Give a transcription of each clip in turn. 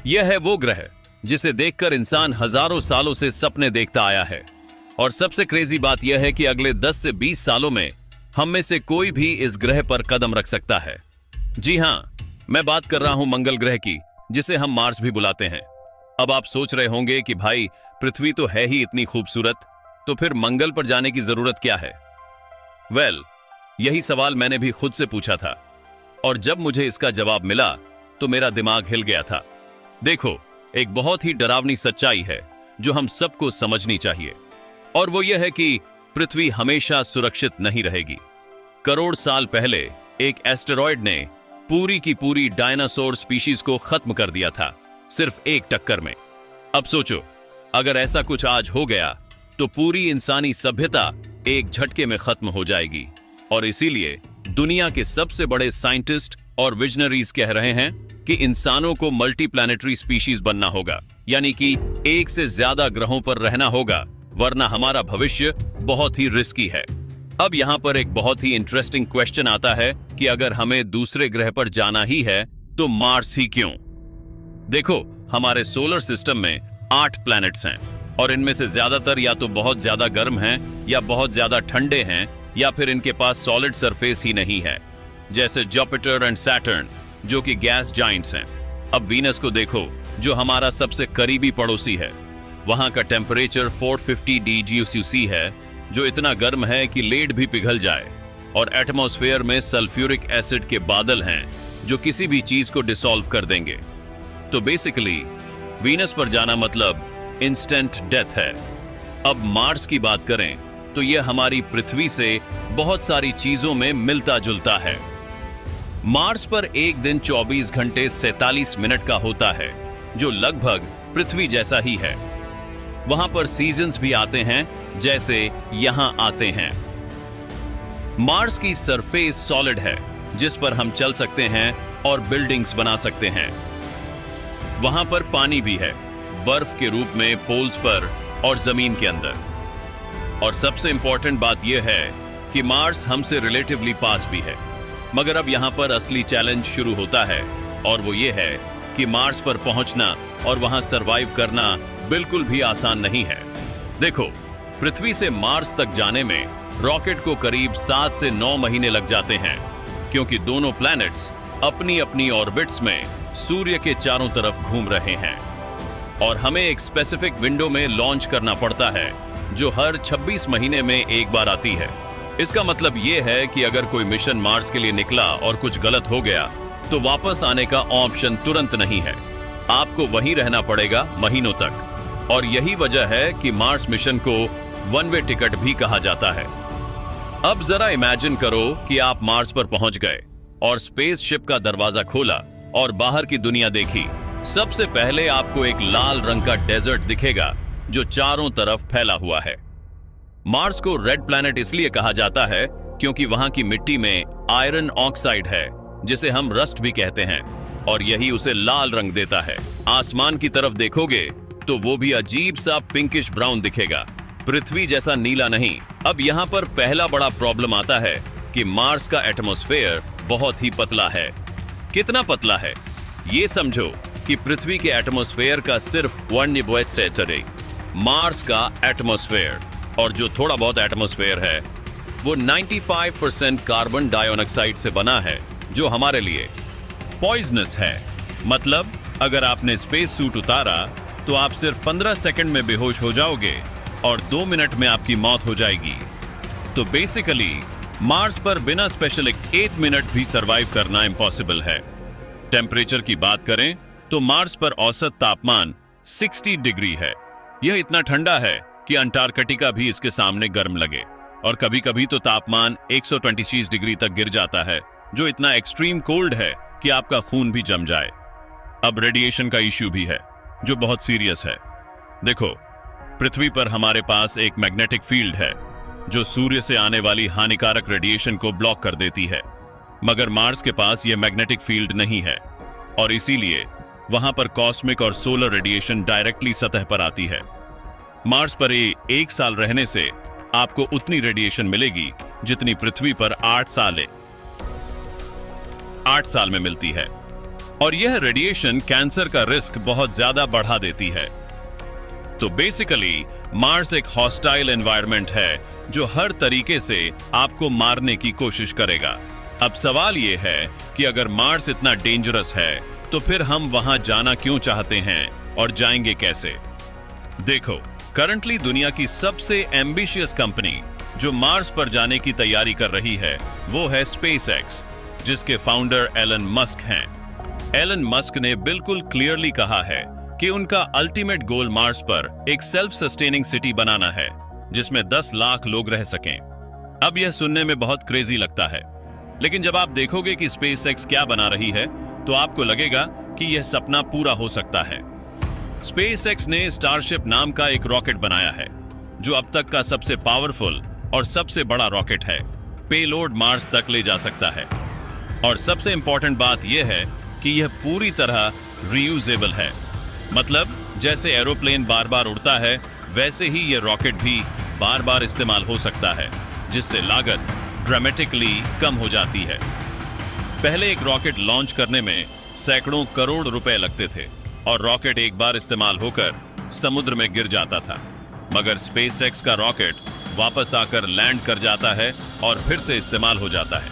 यह है वो ग्रह जिसे देखकर इंसान हजारों सालों से सपने देखता आया है। और सबसे क्रेजी बात यह है कि अगले 10 से 20 सालों में हम में से कोई भी इस ग्रह पर कदम रख सकता है। जी हां, मैं बात कर रहा हूं मंगल ग्रह की, जिसे हम मार्स भी बुलाते हैं। अब आप सोच रहे होंगे कि भाई पृथ्वी तो है ही इतनी खूबसूरत, तो फिर मंगल पर जाने की जरूरत क्या है? यही सवाल मैंने भी खुद से पूछा था, और जब मुझे इसका जवाब मिला तो मेरा दिमाग हिल गया था। देखो, एक बहुत ही डरावनी सच्चाई है जो हम सबको समझनी चाहिए, और वो यह है कि पृथ्वी हमेशा सुरक्षित नहीं रहेगी। करोड़ साल पहले एक एस्टेरॉयड ने पूरी की पूरी डायनासोर स्पीशीज को खत्म कर दिया था, सिर्फ एक टक्कर में। अब सोचो, अगर ऐसा कुछ आज हो गया तो पूरी इंसानी सभ्यता एक झटके में खत्म हो जाएगी। और इसीलिए दुनिया के सबसे बड़े साइंटिस्ट और विजनरीज कह रहे हैं कि इंसानों को मल्टीप्लैनेटरी स्पीशीज बनना होगा, यानी कि एक से ज्यादा ग्रहों पर रहना होगा, वरना हमारा भविष्य बहुत ही रिस्की है। अब यहाँ पर एक बहुत ही इंटरेस्टिंग क्वेश्चन आता है कि अगर हमें दूसरे ग्रह पर जाना ही है तो मार्स ही क्यों? देखो, हमारे सोलर सिस्टम में 8 प्लैनेट्स हैं, और इनमें से ज्यादातर या तो बहुत ज्यादा गर्म हैं, या बहुत ज्यादा ठंडे हैं, या फिर इनके पास सॉलिड सरफेस ही नहीं है, जैसे जुपिटर एंड सैटर्न जो कि गैस जाइंट्स हैं। अब वीनस को देखो, जो हमारा सबसे करीबी पड़ोसी है। वहां का टेम्परेचर 450 डिग्री है, जो इतना गर्म है कि लेड भी पिघल जाए, और एटमॉस्फेयर में सल्फ्यूरिक एसिड के बादल हैं जो किसी भी चीज को डिसॉल्व कर देंगे। तो बेसिकली वीनस पर जाना मतलब इंस्टेंट डेथ है। अब मार्स की बात करें तो यह हमारी पृथ्वी से बहुत सारी चीजों में मिलता जुलता है। मार्स पर एक दिन 24 घंटे 47 मिनट का होता है, जो लगभग पृथ्वी जैसा ही है। वहां पर सीजन्स भी आते हैं, जैसे यहां आते हैं। मार्स की सरफेस सॉलिड है, जिस पर हम चल सकते हैं और बिल्डिंग्स बना सकते हैं। वहां पर पानी भी है, बर्फ के रूप में पोल्स पर और जमीन के अंदर। और सबसे इंपॉर्टेंट बात यह है कि मार्स हमसे रिलेटिवली पास भी है। मगर अब यहां पर असली चैलेंज शुरू होता है, और वो ये है कि मार्स पर पहुंचना और वहां सरवाइव करना बिल्कुल भी आसान नहीं है। देखो, पृथ्वी से मार्स तक जाने में रॉकेट को करीब 7 से 9 महीने लग जाते हैं, क्योंकि दोनों प्लैनेट्स अपनी अपनी ऑर्बिट्स में सूर्य के चारों तरफ घूम रहे हैं, और हमें एक स्पेसिफिक विंडो में लॉन्च करना पड़ता है, जो हर 26 महीने में एक बार आती है। इसका मतलब यह है कि अगर कोई मिशन मार्स के लिए निकला और कुछ गलत हो गया, तो वापस आने का ऑप्शन तुरंत नहीं है। आपको वहीं रहना पड़ेगा महीनों तक। और यही वजह है कि मार्स मिशन को वन वे टिकट भी कहा जाता है। अब जरा इमेजिन करो कि आप मार्स पर पहुंच गए और स्पेसशिप का दरवाजा खोला और बाहर की दुनिया देखी। सबसे पहले आपको एक लाल रंग का डेजर्ट दिखेगा जो चारों तरफ फैला हुआ है। मार्स को रेड प्लैनेट इसलिए कहा जाता है क्योंकि वहां की मिट्टी में आयरन ऑक्साइड है, जिसे हम रस्ट भी कहते हैं, और यही उसे लाल रंग देता है। आसमान की तरफ देखोगे तो वो भी अजीब सा पिंकिश ब्राउन दिखेगा, पृथ्वी जैसा नीला नहीं। अब यहाँ पर पहला बड़ा प्रॉब्लम आता है कि मार्स का एटमॉस्फेयर बहुत ही पतला है। कितना पतला है? ये समझो कि पृथ्वी के एटमॉस्फेयर का सिर्फ 1/3 मार्स का एटमॉस्फेयर, और जो थोड़ा बहुत एटमॉस्फेयर है वो 95% कार्बन डाइऑक्साइड से बना है, जो हमारे लिए पॉइजनस है। मतलब अगर आपने स्पेस सूट उतारा तो आप सिर्फ 15 सेकंड में बेहोश हो जाओगे और 2 मिनट में आपकी मौत हो जाएगी। तो बेसिकली मार्स पर बिना स्पेशल 1 मिनट भी सरवाइव करना इम्पॉसिबल है। टेम्परेचर की बात करें तो मार्स पर औसत तापमान 60 डिग्री है। यह इतना ठंडा है कि अंटार्कटिका भी इसके सामने गर्म लगे, और कभी कभी तो तापमान 126 डिग्री तक गिर जाता है, जो इतना एक्सट्रीम कोल्ड है कि आपका खून भी जम जाए। अब रेडिएशन का इश्यू भी है, जो बहुत सीरियस है। देखो, पृथ्वी पर हमारे पास एक मैग्नेटिक फील्ड है जो सूर्य से आने वाली हानिकारक रेडिएशन को ब्लॉक कर देती है, मगर मार्स के पास यह मैग्नेटिक फील्ड नहीं है, और इसीलिए वहां पर कॉस्मिक और सोलर रेडिएशन डायरेक्टली सतह पर आती है। मार्स पर 1 साल रहने से आपको उतनी रेडिएशन मिलेगी जितनी पृथ्वी पर 8 साल में मिलती है। और यह रेडिएशन कैंसर का रिस्क बहुत ज्यादा बढ़ा देती है। तो बेसिकली मार्स एक हॉस्टाइल एनवायरनमेंट है जो हर तरीके से आपको मारने की कोशिश करेगा। अब सवाल यह है कि अगर मार्स इतना डेंजरस है तो फिर हम वहां जाना क्यों चाहते हैं और जाएंगे कैसे? देखो, करंटली दुनिया की सबसे एम्बिशियस कंपनी जो मार्स पर जाने की तैयारी कर रही है वो है स्पेसएक्स, जिसके फाउंडर एलन मस्क हैं। एलन मस्क ने बिल्कुल क्लियरली कहा है कि उनका अल्टीमेट गोल मार्स पर एक सेल्फ सस्टेनिंग सिटी बनाना है जिसमें 10 लाख लोग रह सकें। अब यह सुनने में बहुत क्रेजी लगता है, लेकिन जब आप देखोगे कि स्पेसएक्स क्या बना रही है तो आपको लगेगा कि यह सपना पूरा हो सकता है। स्पेसएक्स ने स्टारशिप नाम का एक रॉकेट बनाया है जो अब तक का सबसे पावरफुल और सबसे बड़ा रॉकेट है। पेलोड मार्स तक ले जा सकता है और सबसे इंपॉर्टेंट बात यह है कि यह पूरी तरह रीयूजेबल है। मतलब जैसे एरोप्लेन बार बार उड़ता है वैसे ही यह रॉकेट भी बार बार इस्तेमाल हो सकता है, जिससे लागत ड्रामेटिकली कम हो जाती है। पहले एक रॉकेट लॉन्च करने में सैकड़ों करोड़ रुपए लगते थे और रॉकेट एक बार इस्तेमाल होकर समुद्र में गिर जाता था, मगर स्पेसएक्स का रॉकेट वापस आकर लैंड कर जाता है और फिर से इस्तेमाल हो जाता है।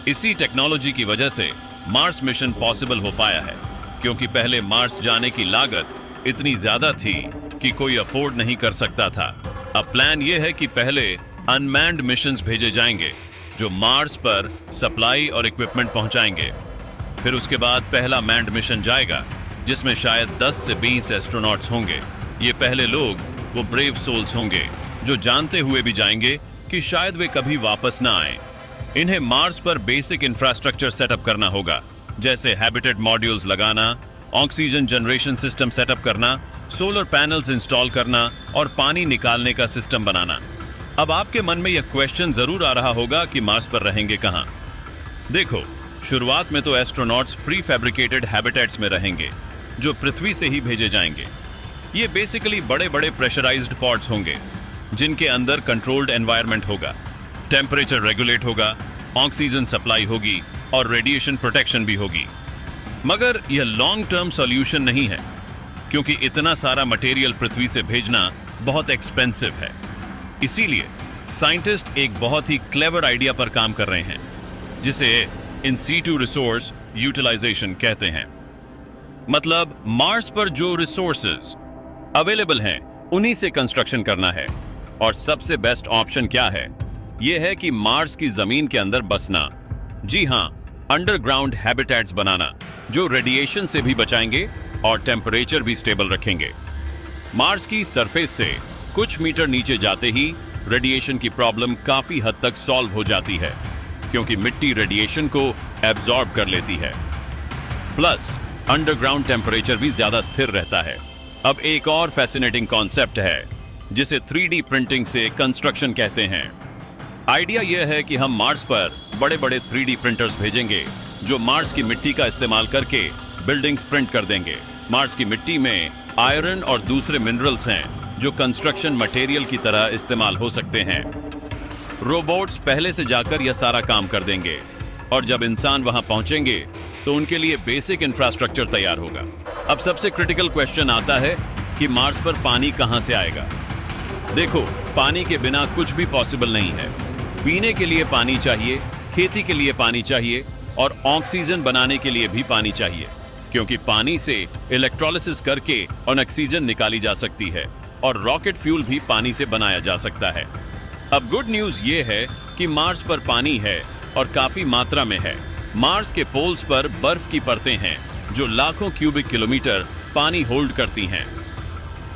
इसी टेक्नोलॉजी की वजह से मार्स मिशन पॉसिबल हो पाया है, क्योंकि पहले मार्स जाने की लागत इतनी ज्यादा थी कि कोई अफोर्ड नहीं कर सकता था। अब प्लान यह है कि पहले अनमैन्ड मिशंस भेजे जाएंगे जो मार्स पर सप्लाई और इक्विपमेंट पहुंचाएंगे। फिर उसके बाद पहला मैन्ड मिशन जाएगा जिसमें शायद 10 से 20 एस्ट्रोनॉट्स होंगे। ये पहले लोग वो ब्रेव सोल्स होंगे जो जानते हुए भी जाएंगे कि शायद वे कभी वापस ना आए। इन्हें मार्स पर बेसिक इंफ्रास्ट्रक्चर सेटअप करना होगा, जैसे हैबिटेट मॉड्यूल्स लगाना, ऑक्सीजन जनरेशन सिस्टम सेटअप करना, सोलर पैनल्स इंस्टॉल करना और पानी निकालने का सिस्टम बनाना। अब आपके मन में यह क्वेश्चन जरूर आ रहा होगा कि मार्स पर रहेंगे कहां? देखो, शुरुआत में तो एस्ट्रोनॉट्स प्री फैब्रिकेटेड हैबिटेट्स में रहेंगे जो पृथ्वी से ही भेजे जाएंगे। ये बेसिकली बड़े बड़े प्रेशराइज्ड पॉड्स होंगे जिनके अंदर कंट्रोल्ड एनवायरनमेंट होगा, टेम्परेचर रेगुलेट होगा, ऑक्सीजन सप्लाई होगी और रेडिएशन प्रोटेक्शन भी होगी। मगर यह लॉन्ग टर्म सॉल्यूशन नहीं है, क्योंकि इतना सारा मटेरियल पृथ्वी से भेजना बहुत एक्सपेंसिव है। इसीलिए साइंटिस्ट एक बहुत ही क्लेवर आइडिया पर काम कर रहे हैं जिसे इन सीटू रिसोर्स यूटिलाइजेशन कहते हैं। मतलब मार्स पर जो रिसोर्सेज अवेलेबल हैं उन्हीं से कंस्ट्रक्शन करना है। और सबसे बेस्ट ऑप्शन क्या है? यह है कि मार्स की जमीन के अंदर बसना। जी हां, अंडरग्राउंड हैबिटेट्स बनाना जो रेडिएशन से भी बचाएंगे और टेम्परेचर भी स्टेबल रखेंगे। मार्स की सरफेस से कुछ मीटर नीचे जाते ही रेडिएशन की प्रॉब्लम काफी हद तक सॉल्व हो जाती है, क्योंकि मिट्टी रेडिएशन को एब्जॉर्ब कर लेती है। प्लस अंडरग्राउंड टेम्परेचर भी ज्यादा स्थिर रहता है। अब एक और फैसिनेटिंग कॉन्सेप्ट है जिसे 3D प्रिंटिंग से कंस्ट्रक्शन कहते हैं। आइडिया यह है कि हम मार्स पर बड़े बड़े 3D प्रिंटर्स भेजेंगे जो मार्स की मिट्टी का इस्तेमाल करके बिल्डिंग्स प्रिंट कर देंगे। मार्स की मिट्टी में आयरन और दूसरे मिनरल्स हैं जो कंस्ट्रक्शन मटेरियल की तरह इस्तेमाल हो सकते हैं। रोबोट्स पहले से जाकर यह सारा काम कर देंगे और जब इंसान वहां पहुंचेंगे तो उनके लिए बेसिक इंफ्रास्ट्रक्चर तैयार होगा। अब सबसे क्रिटिकल क्वेश्चन आता है कि मार्स पर पानी कहां से आएगा? देखो, पानी के बिना कुछ भी पॉसिबल नहीं है। पीने के लिए पानी चाहिए, खेती के लिए पानी चाहिए और ऑक्सीजन बनाने के लिए भी पानी चाहिए, क्योंकि पानी से इलेक्ट्रोलिसिस करके ऑक्सीजन निकाली जा सकती है और रॉकेट फ्यूल भी पानी से बनाया जा सकता है। अब गुड न्यूज ये है कि मार्स पर पानी है और काफी मात्रा में है। मार्स के पोल्स पर बर्फ की परतें हैं जो लाखों क्यूबिक किलोमीटर पानी होल्ड करती हैं।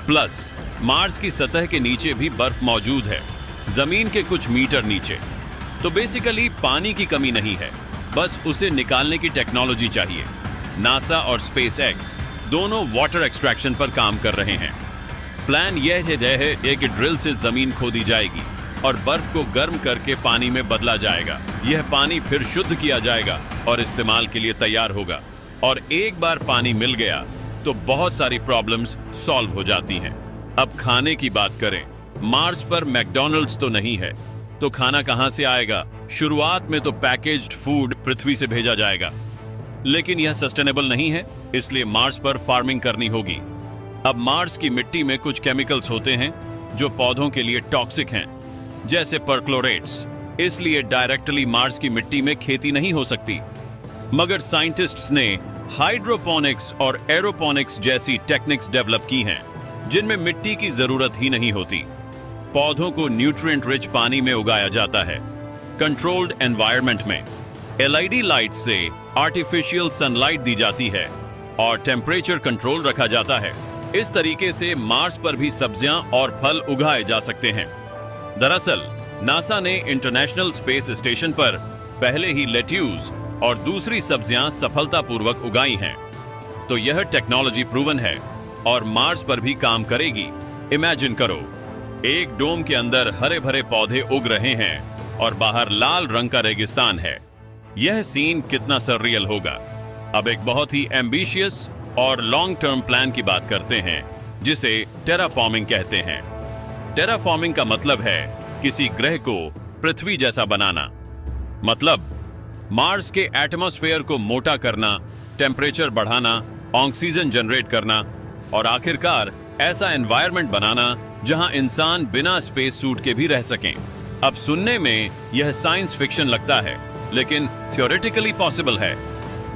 प्लस मार्स की सतह के नीचे भी बर्फ मौजूद है, जमीन के कुछ मीटर नीचे। तो बेसिकली पानी की कमी नहीं है, बस उसे निकालने की टेक्नोलॉजी चाहिए। नासा और स्पेसएक्स दोनों वाटर एक्सट्रैक्शन पर काम कर रहे हैं। प्लान यह है कि ड्रिल से जमीन खोदी जाएगी और बर्फ को गर्म करके पानी में बदला जाएगा। यह पानी फिर शुद्ध किया जाएगा और इस्तेमाल के लिए तैयार होगा। और एक बार पानी मिल गया तो बहुत सारी प्रॉब्लम्स सॉल्व हो जाती हैं। अब खाने की बात करें, मार्स पर मैकडॉनल्ड्स तो नहीं है, तो खाना कहां से आएगा? शुरुआत में तो पैकेज्ड फूड पृथ्वी से भेजा जाएगा। लेकिन यह सस्टेनेबल नहीं है, इसलिए मार्स पर फार्मिंग करनी होगी। अब मार्स की मिट्टी में कुछ केमिकल्स होते हैं जो पौधों के लिए टॉक्सिक हैं, जैसे परक्लोरेट्स, इसलिए डायरेक्टली मार्स की मिट्टी में खेती नहीं हो सकती। मगर साइंटिस्ट्स ने हाइड्रोपोनिक्स और एरोपोनिक्स जैसी टेक्निक्स डेवलप की हैं, जिनमें मिट्टी की जरूरत ही नहीं होती। पौधों को न्यूट्रिएंट रिच पानी में उगाया जाता है, कंट्रोल्ड एनवायरनमेंट में। एलईडी लाइट से आर्टिफिशियल सनलाइट दी जाती है और टेम्परेचर कंट्रोल रखा जाता है। इस तरीके से मार्स पर भी सब्जियां और फल उगाए जा सकते हैं। दरअसल नासा ने इंटरनेशनल स्पेस स्टेशन पर पहले ही लेट्यूस और दूसरी सब्जियां सफलतापूर्वक उगाई हैं, तो यह टेक्नोलॉजी प्रूवन है और मार्स पर भी काम करेगी। इमेजिन करो, एक डोम के अंदर हरे भरे पौधे उग रहे हैं और बाहर लाल रंग का रेगिस्तान है। यह सीन कितना सररियल होगा। अब एक बहुत ही एम्बिशियस और लॉन्ग टर्म प्लान की बात करते हैं, जिसे टेराफॉर्मिंग कहते हैं। टेराफॉर्मिंग का मतलब है किसी ग्रह को पृथ्वी जैसा बनाना। मतलब मार्स के एटमॉस्फेयर को मोटा करना, टेम्परेचर बढ़ाना, ऑक्सीजन जनरेट करना और आखिरकार ऐसा एनवायरनमेंट बनाना जहां इंसान बिना स्पेस सूट के भी रह सकें। अब सुनने में यह साइंस फिक्शन लगता है, लेकिन थ्योरेटिकली पॉसिबल है।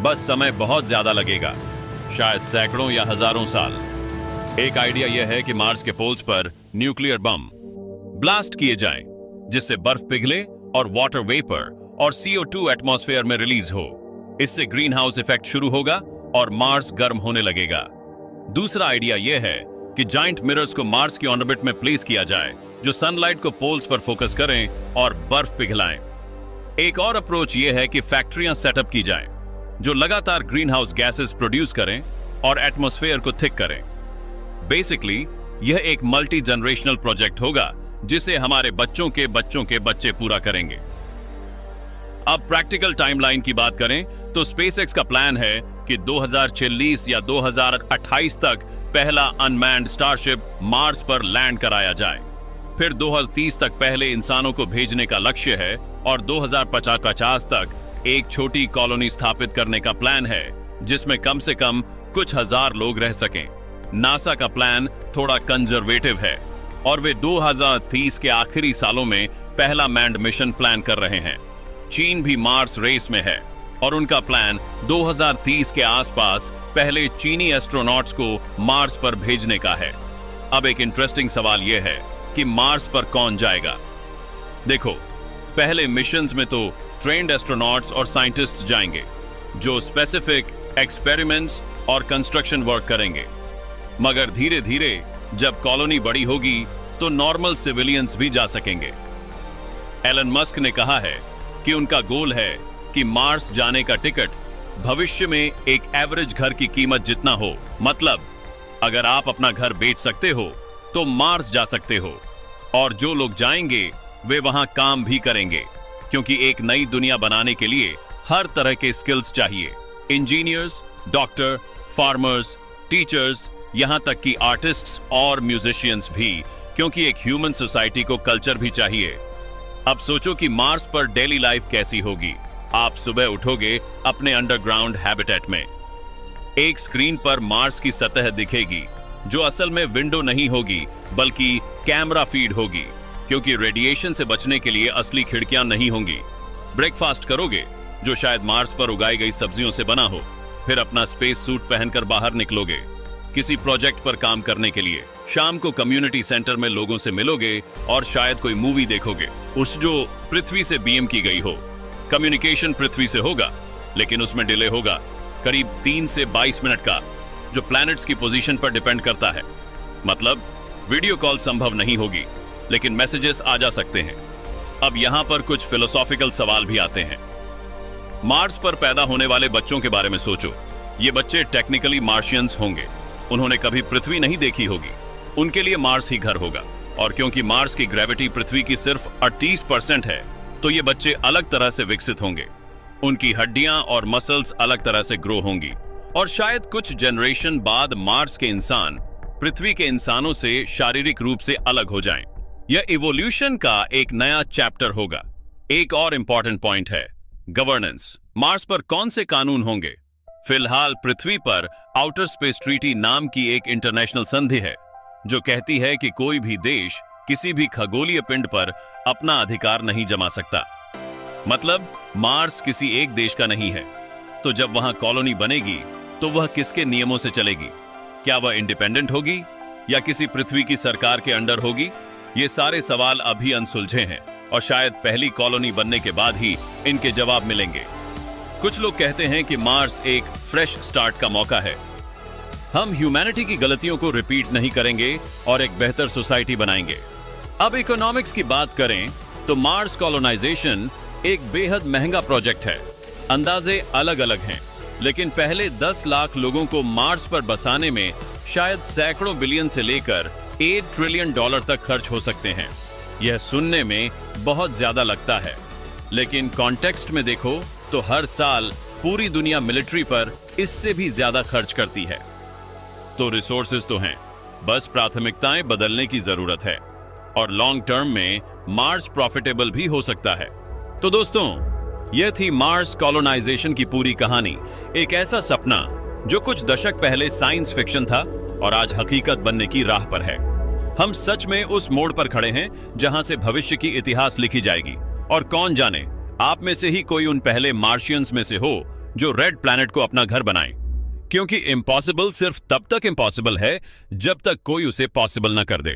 बस समय बहुत ज्यादा लगेगा, शायद सैकड़ों या हजारों साल। एक आइडिया यह है कि मार्स के पोल्स पर न्यूक्लियर बम ब्लास्ट किए जाएं, जिससे बर्फ पिघले और वाटर वेपर और CO2 एटमॉस्फेयर में रिलीज हो। इससे ग्रीन हाउस इफेक्ट शुरू होगा और मार्स गर्म होने लगेगा। दूसरा आइडिया यह है कि जाइंट मिरर्स को मार्स की ऑर्बिट में प्लेस किया जाए, जो सनलाइट को पोल्स पर फोकस करें और बर्फ पिघलाएं। एक और अप्रोच यह है कि फैक्ट्रियां सेटअप की जाएं, जो लगातार ग्रीन हाउस गैसेस प्रोड्यूस करें और एटमॉस्फेयर को थिक करें। बेसिकली यह एक मल्टी जनरेशनल प्रोजेक्ट होगा, जिसे हमारे बच्चों के बच्चे पूरा करेंगे। अब प्रैक्टिकल टाइमलाइन की बात करें तो स्पेसएक्स का प्लान है कि 2046 या 2028 तक पहला अनमैन्ड स्टारशिप मार्स पर लैंड कराया जाए। फिर 2030 तक पहले इंसानों को भेजने का लक्ष्य है और 2050 तक एक छोटी कॉलोनी स्थापित करने का प्लान है, जिसमें कम से कम कुछ हजार लोग रह सकें। नासा का प्लान थोड़ा कंजर्वेटिव है और वे 2030 के आखिरी सालों में पहला मैन्ड मिशन प्लान कर रहे हैं। चीन भी मार्स रेस में है और उनका प्लान 2030 के आसपास पहले चीनी एस्ट्रोनॉट्स को मार्स पर भेजने का है। अब एक इंटरेस्टिंग सवाल यह है कि मार्स पर कौन जाएगा। देखो, पहले मिशंस में तो ट्रेन्ड एस्ट्रोनॉट्स और साइंटिस्ट्स जाएंगे, जो स्पेसिफिक एक्सपेरिमेंट्स और कंस्ट्रक्शन वर्क करेंगे। मगर धीरे धीरे जब कॉलोनी बड़ी होगी तो नॉर्मल सिविलियंस भी जा सकेंगे। एलन मस्क ने कहा है कि उनका गोल है कि मार्स जाने का टिकट भविष्य में एक एवरेज घर की कीमत जितना हो। मतलब अगर आप अपना घर बेच सकते हो तो मार्स जा सकते हो, और जो लोग जाएंगे वे वहां काम भी करेंगे, क्योंकि एक नई दुनिया बनाने के लिए हर तरह के स्किल्स चाहिए। इंजीनियर्स, डॉक्टर, फार्मर्स, टीचर्स, यहां तक कि आर्टिस्ट्स और म्यूजिशियंस भी, क्योंकि एक ह्यूमन सोसाइटी को कल्चर भी चाहिए। अब सोचो कि मार्स पर डेली लाइफ कैसी होगी। आप सुबह उठोगे अपने अंडरग्राउंड हैबिटेट में। एक स्क्रीन पर मार्स की सतह दिखेगी, जो असल में विंडो नहीं होगी बल्कि कैमरा फीड होगी, क्योंकि रेडिएशन से बचने के लिए असली खिड़कियां नहीं होंगी। ब्रेकफास्ट करोगे, जो शायद मार्स पर उगाई गई सब्जियों से बना हो। फिर अपना स्पेस सूट पहनकर बाहर निकलोगे किसी प्रोजेक्ट पर काम करने के लिए। शाम को कम्युनिटी सेंटर में लोगों से मिलोगे और शायद कोई मूवी देखोगे, उस जो पृथ्वी से बीएम की गई हो। कम्युनिकेशन पृथ्वी से होगा, लेकिन उसमें डिले होगा करीब 3 से 22 मिनट का, जो प्लैनेट्स की पोजीशन पर डिपेंड करता है। मतलब वीडियो कॉल संभव नहीं होगी, लेकिन मैसेजेस आ जा सकते हैं। अब यहां पर कुछ फिलोसॉफिकल सवाल भी आते हैं। मार्स पर पैदा होने वाले बच्चों के बारे में सोचो। ये बच्चे टेक्निकली मार्शियंस होंगे, उन्होंने कभी पृथ्वी नहीं देखी होगी। उनके लिए मार्स ही घर होगा, और क्योंकि मार्स की ग्रेविटी पृथ्वी की सिर्फ 38% है, तो ये बच्चे अलग तरह से विकसित होंगे। उनकी हड्डियां और मसल्स अलग तरह से ग्रो होंगी, और शायद कुछ जनरेशन बाद मार्स के इंसान पृथ्वी के इंसानों से शारीरिक रूप से अलग हो जाएं। यह इवोल्यूशन का एक नया चैप्टर होगा। एक और इंपॉर्टेंट पॉइंट है गवर्नेंस। मार्स पर कौन से कानून होंगे? फिलहाल पृथ्वी पर आउटर स्पेस ट्रीटी नाम की एक इंटरनेशनल संधि है जो कहती है कि कोई भी देश किसी भी खगोलीय पिंड पर अपना अधिकार नहीं जमा सकता। मतलब मार्स किसी एक देश का नहीं है। तो जब वहां कॉलोनी बनेगी तो वह किसके नियमों से चलेगी? क्या वह इंडिपेंडेंट होगी या किसी पृथ्वी की सरकार के अंडर होगी? ये सारे सवाल अभी अनसुलझे हैं और शायद पहली कॉलोनी बनने के बाद ही इनके जवाब मिलेंगे। कुछ लोग कहते हैं कि मार्स एक फ्रेश स्टार्ट का मौका है। हम ह्यूमैनिटी की गलतियों को रिपीट नहीं करेंगे और एक बेहतर सोसाइटी बनाएंगे। अब इकोनॉमिक्स की बात करें तो मार्स कॉलोनाइजेशन एक बेहद महंगा प्रोजेक्ट है। अंदाजे अलग अलग हैं, लेकिन पहले 10 लाख लोगों को मार्स पर बसाने में शायद सैकड़ों बिलियन से लेकर $8 ट्रिलियन तक खर्च हो सकते हैं। यह सुनने में बहुत ज्यादा लगता है, लेकिन कॉन्टेक्स्ट में देखो तो हर साल पूरी दुनिया मिलिट्री पर इससे भी ज्यादा खर्च करती है। तो रिसोर्सेज तो हैं, बस प्राथमिकताएं बदलने की जरूरत है और लॉन्ग टर्म में मार्स प्रॉफिटेबल भी हो सकता है। तो दोस्तों, यह थी मार्स कॉलोनाइजेशन की पूरी कहानी। एक ऐसा सपना जो कुछ दशक पहले साइंस फिक्शन था और आज हकीकत बनने की राह पर है। हम सच में उस मोड़ पर खड़े हैं जहां से भविष्य की इतिहास लिखी जाएगी। और कौन जाने, आप में से ही कोई उन पहले मार्शियंस में से हो जो रेड प्लैनेट को अपना घर बनाए। क्योंकि इम्पॉसिबल सिर्फ तब तक इम्पॉसिबल है जब तक कोई उसे पॉसिबल न कर दे।